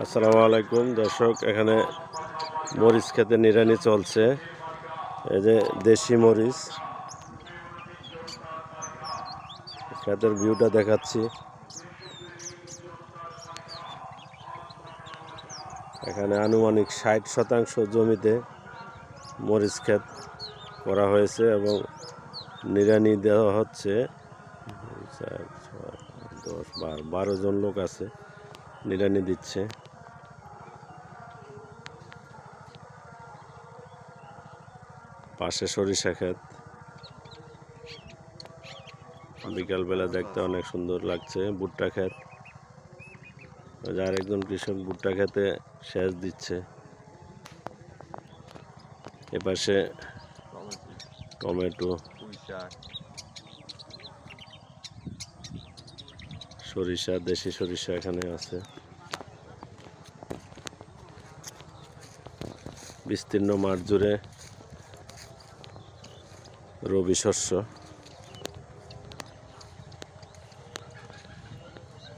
আসসালামু আলাইকুম দর্শক, এখানে মরিচ খেতে নিড়ানি চলছে। এই যে দেশি মরিচ, ক্ষেতের ভিউটা দেখাচ্ছি। এখানে আনুমানিক 60% জমিতে মরিচ ক্ষেত করা হয়েছে এবং নিড়ানি দেওয়া হচ্ছে। 4, 6, 10, 12 জন লোক আছে, নিড়ানি দিচ্ছে। পাশে সরিষা ক্ষেত, বিকালবেলা দেখতে অনেক সুন্দর লাগছে। ভুট্টা ক্ষেত, যার একজন কৃষক ভুট্টা খেতে সেচ দিচ্ছে। এপাশে টমেটো, সরিষা, দেশি সরিষা এখানে আছে। বিস্তীর্ণ মাঠ জুড়ে রবি শস্য।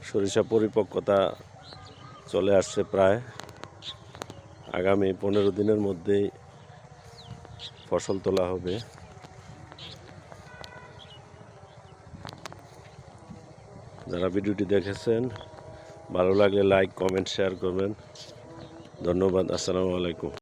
সরিষা পরিপক্কতা চলে আসছে প্রায়। আগামী 15 দিনের মধ্যেই ফসল তোলা হবে। যারা ভিডিওটি দেখেছেন, ভালো লাগলে লাইক, কমেন্ট, শেয়ার করবেন। ধন্যবাদ। আসসালামু আলাইকুম।